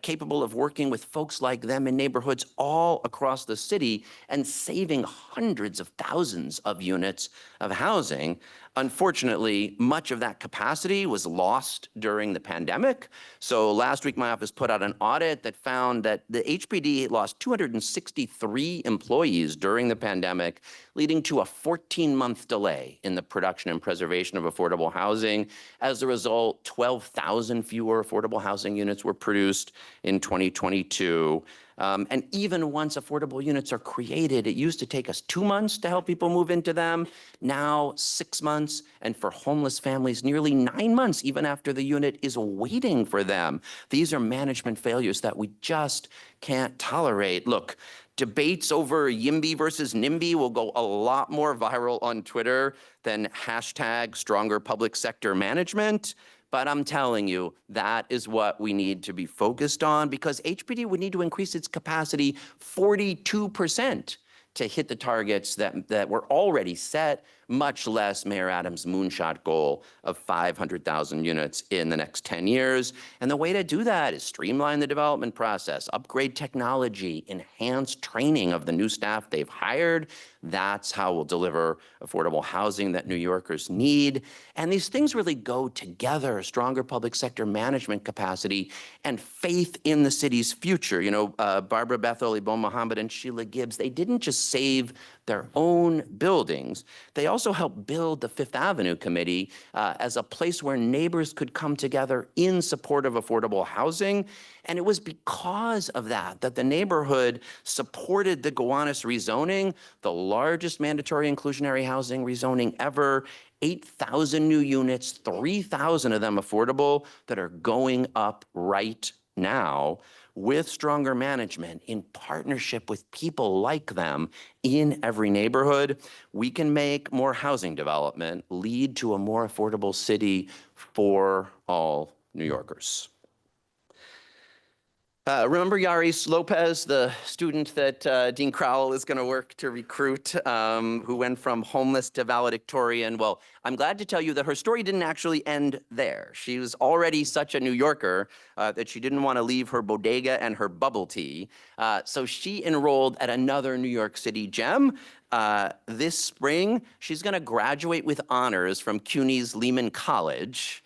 capable of working with folks like them in neighborhoods all across the city and saving hundreds of thousands of units of housing. Unfortunately, much of that capacity was lost during the pandemic. So last week, my office put out an audit that found that the HPD lost 263 employees during the pandemic, leading to a 14-month delay in the production and preservation of affordable housing. As a result, 12,000 fewer affordable housing units were produced in 2022. And even once affordable units are created, it used to take us 2 months to help people move into them. Now 6 months, and for homeless families, nearly 9 months, even after the unit is waiting for them. These are management failures that we just can't tolerate. Look, debates over YIMBY versus NIMBY will go a lot more viral on Twitter than hashtag stronger public sector management. But I'm telling you, that is what we need to be focused on, because HPD would need to increase its capacity 42% to hit the targets that were already set, much less Mayor Adams' moonshot goal of 500,000 units in the next 10 years. And the way to do that is streamline the development process, upgrade technology, enhance training of the new staff they've hired. That's how we'll deliver affordable housing that New Yorkers need. And these things really go together: stronger public sector management capacity and faith in the city's future. You know, Barbara Bethel, Ibon Mohammed, and Sheila Gibbs, they didn't just save their own buildings. They also helped build the Fifth Avenue Committee as a place where neighbors could come together in support of affordable housing. And it was because of that that the neighborhood supported the Gowanus rezoning, the largest mandatory inclusionary housing rezoning ever. 8,000 new units, 3,000 of them affordable, that are going up right now with stronger management in partnership with people like them in every neighborhood. We can make more housing development lead to a more affordable city for all New Yorkers. Remember Yaris Lopez, the student that Dean Crowell is going to work to recruit, who went from homeless to valedictorian? Well, I'm glad to tell you that her story didn't actually end there. She was already such a New Yorker that she didn't want to leave her bodega and her bubble tea. So she enrolled at another New York City gem. This spring, she's going to graduate with honors from CUNY's Lehman College.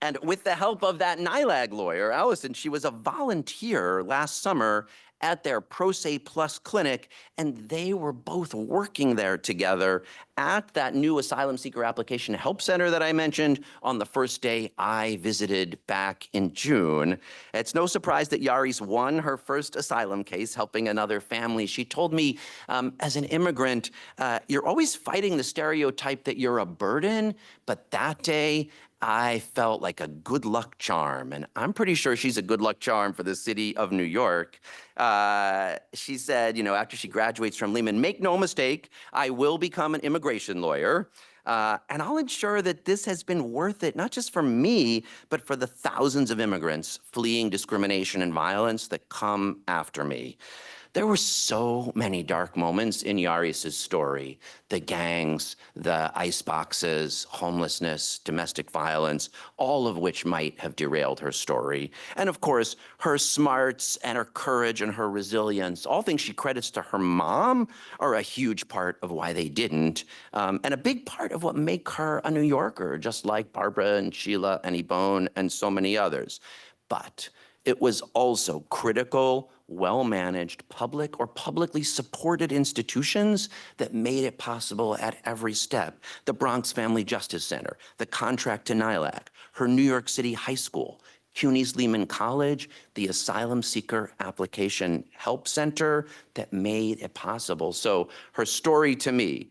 And with the help of that NILAG lawyer, Allison, she was a volunteer last summer at their Pro Se Plus clinic, and they were both working there together at that new asylum seeker application help center that I mentioned on the first day I visited back in June. It's no surprise that Yaris won her first asylum case helping another family. She told me, as an immigrant, you're always fighting the stereotype that you're a burden, but that day, I felt like a good luck charm, and I'm pretty sure she's a good luck charm for the city of New York. She said, you know, after she graduates from Lehman, make no mistake, I will become an immigration lawyer, and I'll ensure that this has been worth it, not just for me, but for the thousands of immigrants fleeing discrimination and violence that come after me. There were so many dark moments in Yaris's story. The gangs, the ice boxes, homelessness, domestic violence, all of which might have derailed her story. And of course, her smarts and her courage and her resilience, all things she credits to her mom, are a huge part of why they didn't. And a big part of what make her a New Yorker, just like Barbara and Sheila and Ebone and so many others. But it was also critical, well-managed, public or publicly supported institutions that made it possible at every step. The Bronx Family Justice Center, the contract to NILAC, her New York City high school, CUNY's Lehman College, the Asylum Seeker Application Help Center that made it possible. So her story to me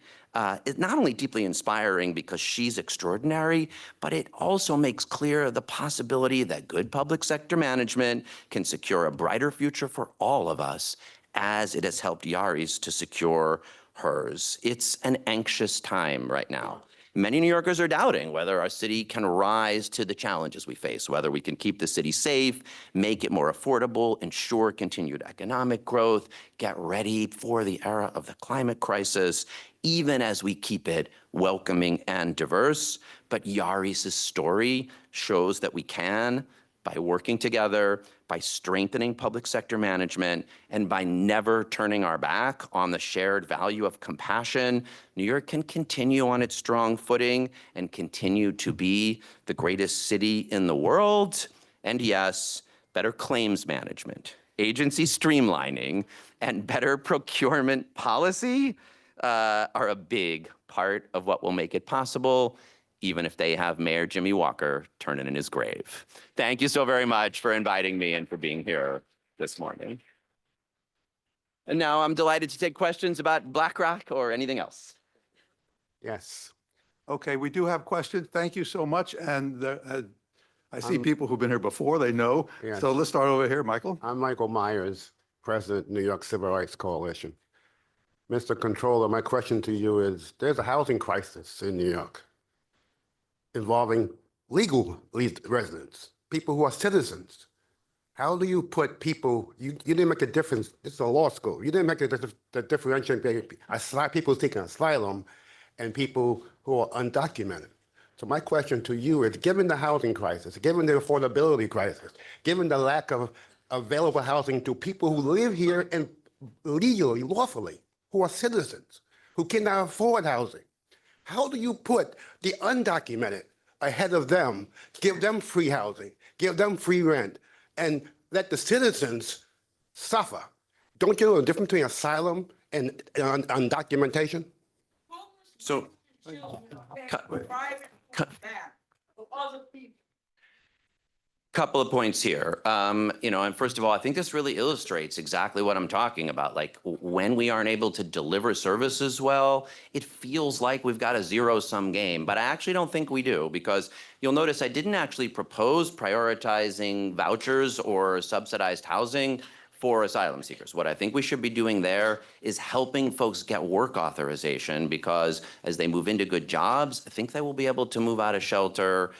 is not only deeply inspiring because she's extraordinary, but it also makes clear the possibility that good public sector management can secure a brighter future for all of us, as it has helped Yaris to secure hers. It's an anxious time right now. Many New Yorkers are doubting whether our city can rise to the challenges we face, whether we can keep the city safe, make it more affordable, ensure continued economic growth, get ready for the era of the climate crisis, even as we keep it welcoming and diverse. But Yaris's story shows that we can, by working together, by strengthening public sector management, and by never turning our back on the shared value of compassion, New York can continue on its strong footing and continue to be the greatest city in the world. And yes, better claims management, agency streamlining, and better procurement policy are a big part of what will make it possible, even if they have Mayor Jimmy Walker turning in his grave. Thank you so very much for inviting me and for being here this morning. And now I'm delighted to take questions about BlackRock or anything else. Yes. Okay, we do have questions. Thank you so much. And I see people who've been here before, they know. Yes. So let's start over here, Michael. I'm Michael Myers, President, New York Civil Rights Coalition. Mr. Comptroller, my question to you is, there's a housing crisis in New York involving legal residents, people who are citizens. How do you put people, you didn't make a difference, this is a law school, you didn't make the differentiation between people seeking asylum and people who are undocumented. So my question to you is, given the housing crisis, given the affordability crisis, given the lack of available housing to people who live here and legally, lawfully, who are citizens, who cannot afford housing, how do you put the undocumented ahead of them, give them free housing, give them free rent, and let the citizens suffer? Don't you know the difference between asylum and undocumentation? So, couple of points here. And first of all, I think this really illustrates exactly what I'm talking about. Like, when we aren't able to deliver services well, it feels like we've got a zero-sum game, but I actually don't think we do, because you'll notice I didn't actually propose prioritizing vouchers or subsidized housing for asylum seekers. What I think we should be doing there is helping folks get work authorization, because as they move into good jobs, I think they will be able to move out of shelter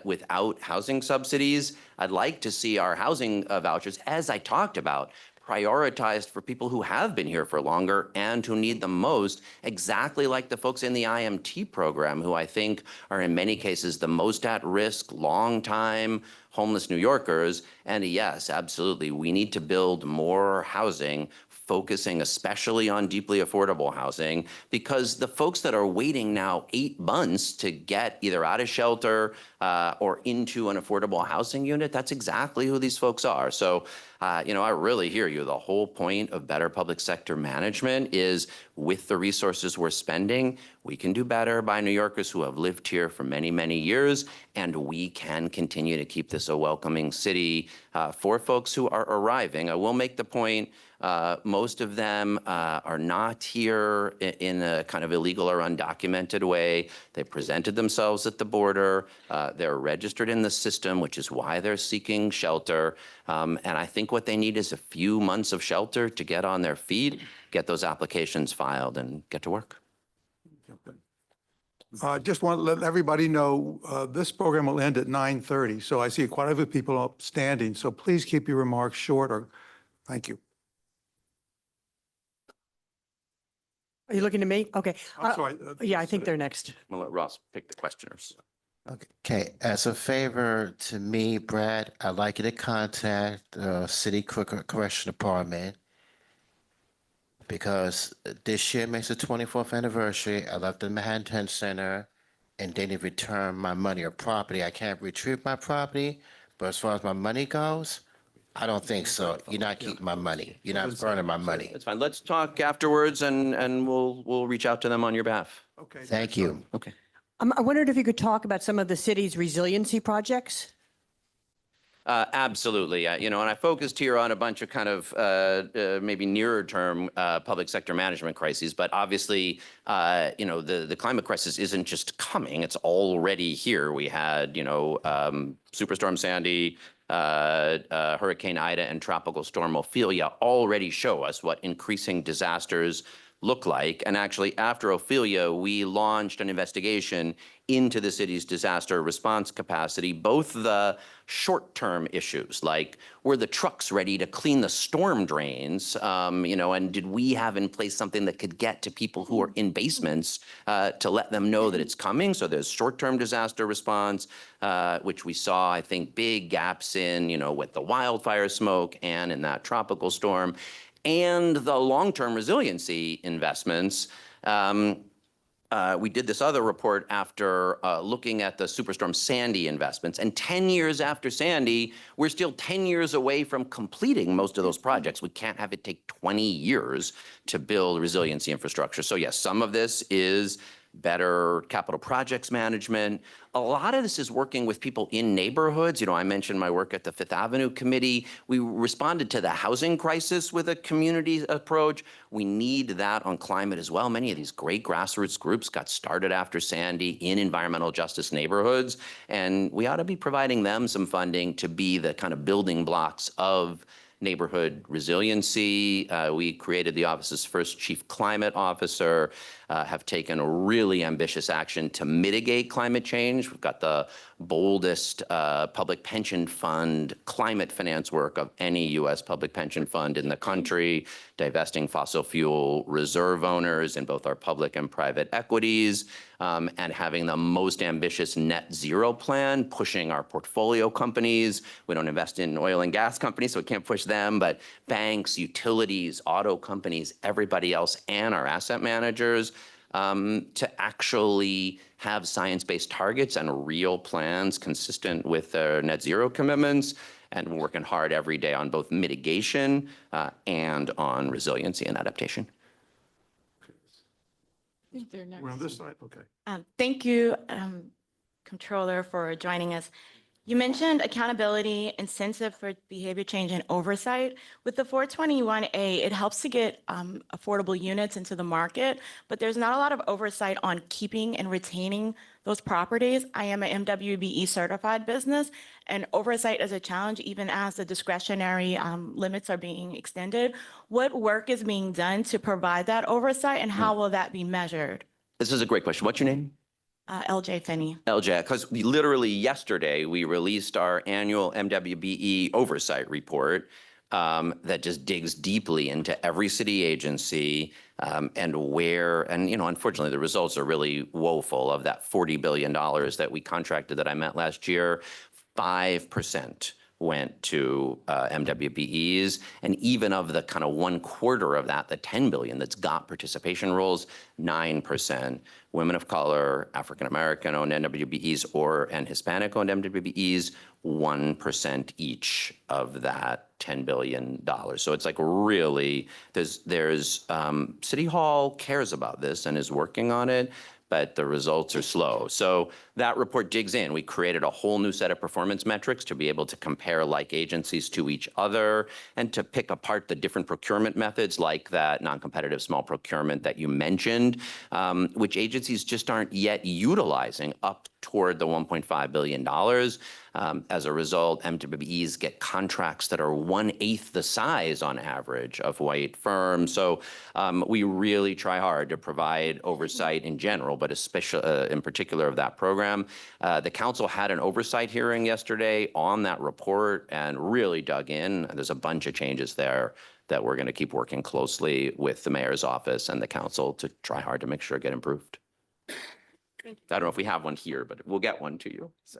without housing subsidies. I'd like to see our housing vouchers, as I talked about, prioritized for people who have been here for longer and who need them most, exactly like the folks in the IMT program, who I think are in many cases the most at risk, long-time homeless New Yorkers. And yes, absolutely, we need to build more housing focusing especially on deeply affordable housing, because the folks that are waiting now 8 months to get either out of shelter or into an affordable housing unit, that's exactly who these folks are. So, I really hear you. The whole point of better public sector management is with the resources we're spending, we can do better by New Yorkers who have lived here for many, many years, and we can continue to keep this a welcoming city for folks who are arriving. I will make the point, most of them are not here in a kind of illegal or undocumented way. They presented themselves at the border. They're registered in the system, which is why they're seeking shelter. And I think what they need is a few months of shelter to get on their feet, get those applications filed, and get to work. Just want to let everybody know, this program will end at 9:30, so I see quite a few people up standing, so please keep your remarks short, or thank you. Are you looking to me? Okay. I'm sorry. Yeah, I think they're next. We'll let Ross pick the questioners. Okay, as a favor to me, Brad, I'd like you to contact the City Correction Department, because this year makes the 24th anniversary. I left the Manhattan Center and they didn't return my money or property. I can't retrieve my property, but as far as my money goes, I don't think so. You're not keeping my money. You're not burning my money. That's fine. Let's talk afterwards, and we'll reach out to them on your behalf. Okay. Thank you. Okay. I wondered if you could talk about some of the city's resiliency projects. Absolutely. And I focused here on a bunch of kind of maybe nearer term public sector management crises. But obviously, the climate crisis isn't just coming. It's already here. We had, Superstorm Sandy, Hurricane Ida, and Tropical Storm Ophelia already show us what increasing disasters look like. And actually, after Ophelia, we launched an investigation into the city's disaster response capacity, both the short-term issues, like were the trucks ready to clean the storm drains, and did we have in place something that could get to people who are in basements to let them know that it's coming? So there's short-term disaster response, which we saw, I think, big gaps in, with the wildfire smoke and in that tropical storm, and the long-term resiliency investments. We did this other report after looking at the Superstorm Sandy investments. And 10 years after Sandy, we're still 10 years away from completing most of those projects. We can't have it take 20 years to build resiliency infrastructure. So yes, some of this is better capital projects management. A lot of this is working with people in neighborhoods. I mentioned my work at the Fifth Avenue Committee. We responded to the housing crisis with a community approach. We need that on climate as well. Many of these great grassroots groups got started after Sandy in environmental justice neighborhoods, and we ought to be providing them some funding to be the kind of building blocks of neighborhood resiliency. We created the office's first chief climate officer, have taken a really ambitious action to mitigate climate change. We've got the boldest public pension fund climate finance work of any U.S. public pension fund in the country, divesting fossil fuel reserve owners in both our public and private equities, and having the most ambitious net zero plan, pushing our portfolio companies. We don't invest in oil and gas companies, so we can't push them, but banks, utilities, auto companies, everybody else, and our asset managers, to actually have science-based targets and real plans consistent with their net zero commitments. And we're working hard every day on both mitigation and on resiliency and adaptation. We're on this side, okay. Thank you, Comptroller, for joining us. You mentioned accountability, incentive for behavior change, and oversight. With the 421A, it helps to get affordable units into the market, but there's not a lot of oversight on keeping and retaining those properties. I am an MWBE certified business, and oversight is a challenge even as the discretionary limits are being extended. What work is being done to provide that oversight, and how will that be measured? This is a great question. What's your name? LJ Finney. LJ, because literally yesterday, we released our annual MWBE oversight report that just digs deeply into every city agency and where, and unfortunately, the results are really woeful. Of that $40 billion that we contracted that I met last year, 5% went to MWBEs. And even of the kind of 1/4 of that, the 10 billion that's got participation roles, 9% women of color, African-American owned MWBEs and Hispanic owned MWBEs, 1% each of that $10 billion. So it's like really, City Hall cares about this and is working on it, but the results are slow. So that report digs in. We created a whole new set of performance metrics to be able to compare like agencies to each other and to pick apart the different procurement methods like that non-competitive small procurement that you mentioned, which agencies just aren't yet utilizing up toward the $1.5 billion. As a result, MWBEs get contracts that are 1/8 the size on average of white firms. So we really try hard to provide oversight in general, but especially in particular of that program. The council had an oversight hearing yesterday on that report and really dug in. There's a bunch of changes there that we're going to keep working closely with the mayor's office and the council to try hard to make sure get improved. I don't know if we have one here, but we'll get one to you. So.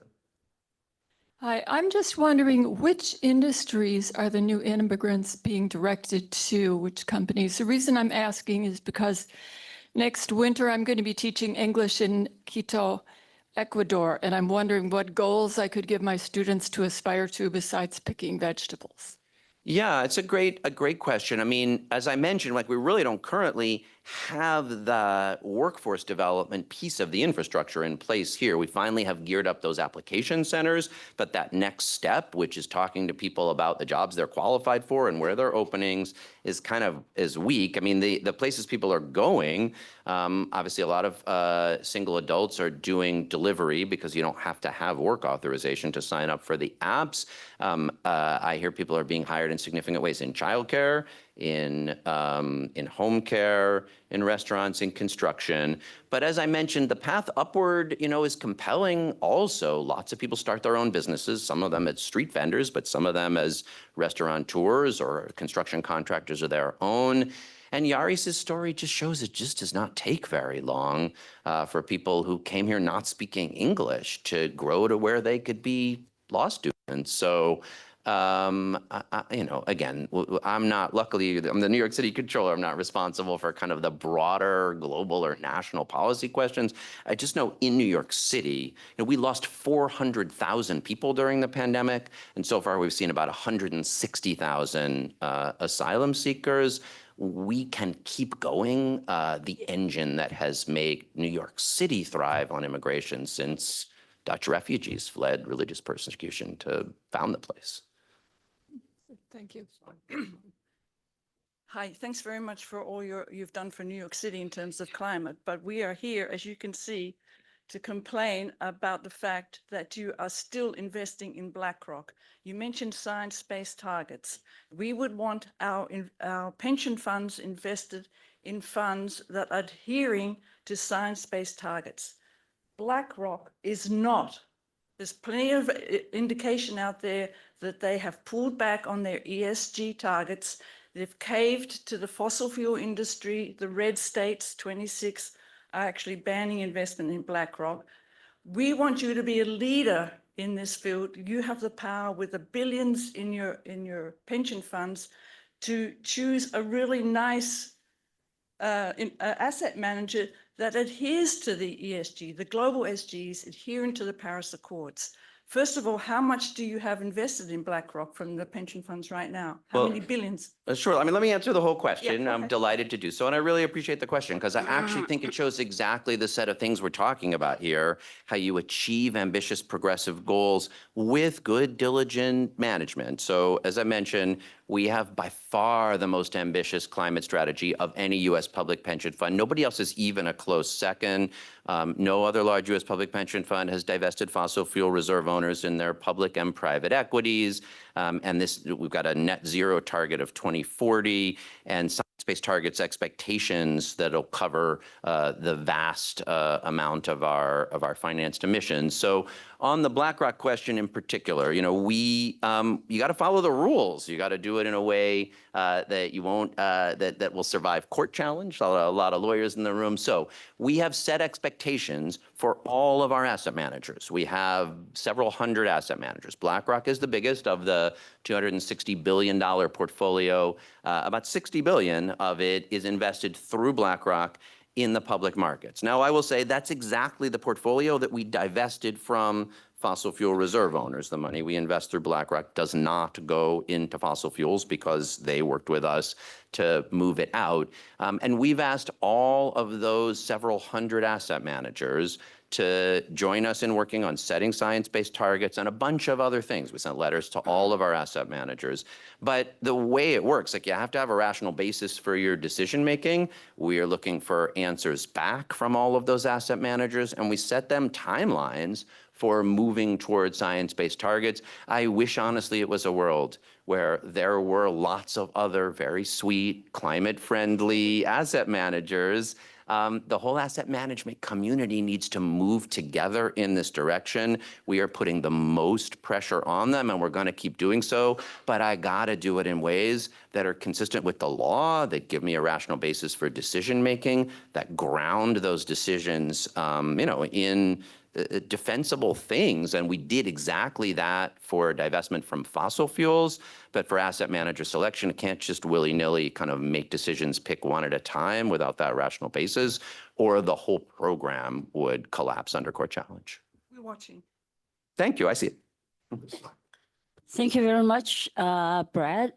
Hi, I'm just wondering which industries are the new immigrants being directed to, which companies? The reason I'm asking is because next winter I'm going to be teaching English in Quito, Ecuador, and I'm wondering what goals I could give my students to aspire to besides picking vegetables. Yeah, it's a great question. I mean, as I mentioned, like we really don't currently have the workforce development piece of the infrastructure in place here. We finally have geared up those application centers, but that next step, which is talking to people about the jobs they're qualified for and where their openings is weak. I mean, the places people are going, obviously a lot of single adults are doing delivery because you don't have to have work authorization to sign up for the apps. I hear people are being hired in significant ways in childcare, in home care, in restaurants, in construction. But as I mentioned, the path upward, is compelling also. Lots of people start their own businesses, some of them as street vendors, but some of them as restaurateurs or construction contractors of their own. And Yaris's story just shows it just does not take very long for people who came here not speaking English to grow to where they could be law students. So again, luckily, I'm the New York City Comptroller. I'm not responsible for kind of the broader global or national policy questions. I just know in New York City, we lost 400,000 people during the pandemic. And so far, we've seen about 160,000 asylum seekers. We can keep going. The engine that has made New York City thrive on immigration since Dutch refugees fled religious persecution to found the place. Thank you. Hi, thanks very much for all you've done for New York City in terms of climate. But we are here, as you can see, to complain about the fact that you are still investing in BlackRock. You mentioned science-based targets. We would want our pension funds invested in funds that are adhering to science-based targets. BlackRock is not. There's plenty of indication out there that they have pulled back on their ESG targets. They've caved to the fossil fuel industry. The red states, 26, are actually banning investment in BlackRock. We want you to be a leader in this field. You have the power with the billions in your pension funds to choose a really nice asset manager that adheres to the ESG, the global SGs, adhering to the Paris Accords. First of all, how much do you have invested in BlackRock from the pension funds right now? How many billions? Sure. I mean, let me answer the whole question. Yeah, I'm delighted to do so. And I really appreciate the question because I actually think it shows exactly the set of things we're talking about here, how you achieve ambitious progressive goals with good, diligent management. So as I mentioned, we have by far the most ambitious climate strategy of any U.S. public pension fund. Nobody else is even a close second. No other large U.S. public pension fund has divested fossil fuel reserve owners in their public and private equities. And we've got a net zero target of 2040 and science-based targets expectations that'll cover the vast amount of our financed emissions. So on the BlackRock question in particular, you know, you got to follow the rules. You got to do it in a way that you won't that will survive court challenge. A lot of lawyers in the room. So we have set expectations for all of our asset managers. We have several hundred asset managers. BlackRock is the biggest of the $260 billion portfolio. About $60 billion of it is invested through BlackRock in the public markets. Now, I will say that's exactly the portfolio that we divested from fossil fuel reserve owners. The money we invest through BlackRock does not go into fossil fuels because they worked with us to move it out. And we've asked all of those several hundred asset managers to join us in working on setting science-based targets and a bunch of other things. We sent letters to all of our asset managers. But the way it works, like you have to have a rational basis for your decision-making. We are looking for answers back from all of those asset managers, and we set them timelines for moving towards science-based targets. I wish, honestly, it was a world where there were lots of other very sweet, climate-friendly asset managers. The whole asset management community needs to move together in this direction. We are putting the most pressure on them, and we're going to keep doing so. But I got to do it in ways that are consistent with the law, that give me a rational basis for decision making, that ground those decisions, in defensible things. And we did exactly that for divestment from fossil fuels. But for asset manager selection, it can't just willy-nilly kind of make decisions, pick one at a time without that rational basis, or the whole program would collapse under court challenge. We're watching. Thank you. I see it. Thank you very much, Brad.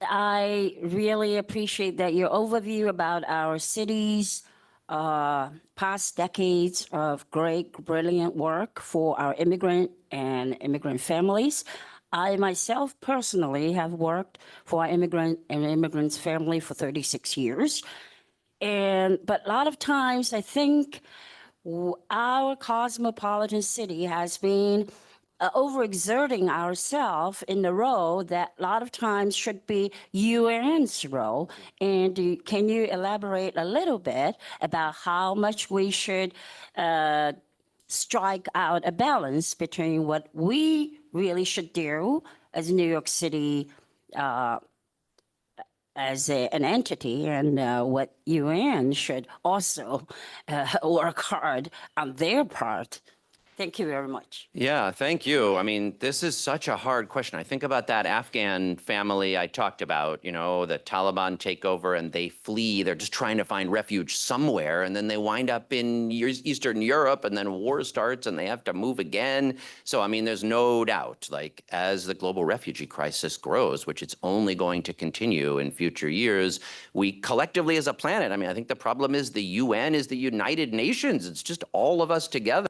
I really appreciate that your overview about our city's past decades of great, brilliant work for our immigrant and immigrant families. I myself personally have worked for our immigrants family for 36 years. But a lot of times I think our cosmopolitan city has been overexerting ourselves in the role that a lot of times should be UN's role. And can you elaborate a little bit about how much we should strike out a balance between what we really should do as New York City as an entity and what UN should also work hard on their part? Thank you very much. Yeah, thank you. I mean, this is such a hard question. I think about that Afghan family I talked about, the Taliban takeover and they flee. They're just trying to find refuge somewhere. And then they wind up in Eastern Europe and then war starts and they have to move again. So, I mean, there's no doubt, like as the global refugee crisis grows, which it's only going to continue in future years, we collectively as a planet, I mean, I think the problem is the UN is the United Nations. It's just all of us together.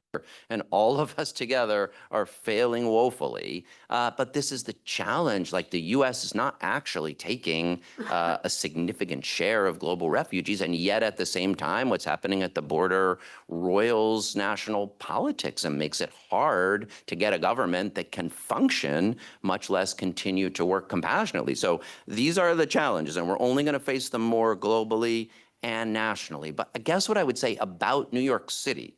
And all of us together are failing woefully. But this is the challenge. Like the U.S. is not actually taking a significant share of global refugees. And yet at the same time, what's happening at the border roils national politics and makes it hard to get a government that can function, much less continue to work compassionately. So these are the challenges, and we're only going to face them more globally and nationally. But I guess what I would say about New York City,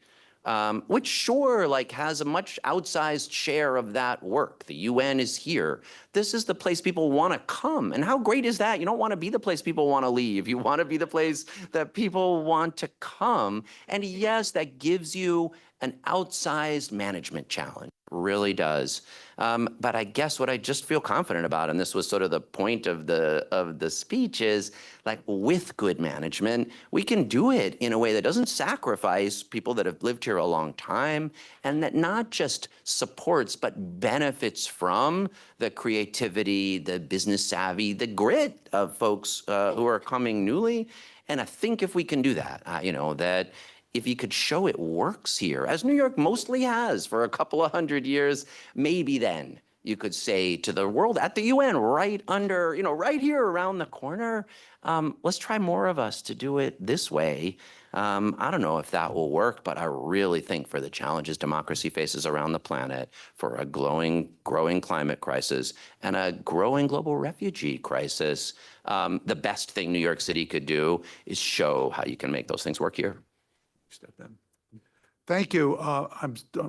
which sure has a much outsized share of that work. The UN is here. This is the place people want to come. And how great is that? You don't want to be the place people want to leave. You want to be the place that people want to come. And yes, that gives you an outsized management challenge. Really does. But I guess what I just feel confident about, and this was sort of the point of the speech, is like with good management, we can do it in a way that doesn't sacrifice people that have lived here a long time, and that not just supports but benefits from the creativity, the business savvy, the grit of folks who are coming newly. And I think if we can do that, that if you could show it works here, as New York mostly has for a couple of hundred years, maybe then you could say to the world at the UN, right under, right here around the corner, let's try more of us to do it this way. I don't know if that will work, but I really think for the challenges democracy faces around the planet, for a growing climate crisis and a growing global refugee crisis, the best thing New York City could do is show how you can make those things work here. Step in. Thank you.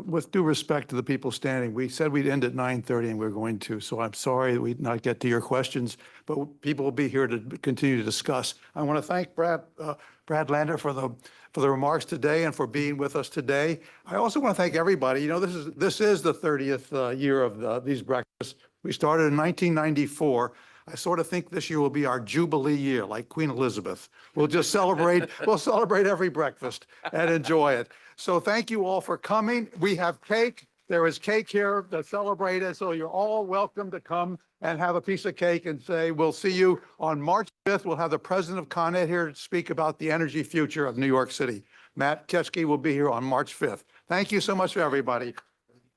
With due respect to the people standing, we said we'd end at 9:30 and we're going to, so I'm sorry that we did not get to your questions, but people will be here to continue to discuss. I want to thank Brad Lander for the remarks today and for being with us today. I also want to thank everybody. This is the 30th year of these breakfasts. We started in 1994. I sort of think this year will be our Jubilee year, like Queen Elizabeth. We'll just celebrate, we'll celebrate every breakfast and enjoy it. So thank you all for coming. We have cake. There is cake here to celebrate it. So you're all welcome to come and have a piece of cake and say, we'll see you on March 5th. We'll have the president of Con Ed here to speak about the energy future of New York City. Matt Ketchke will be here on March 5th. Thank you so much for everybody.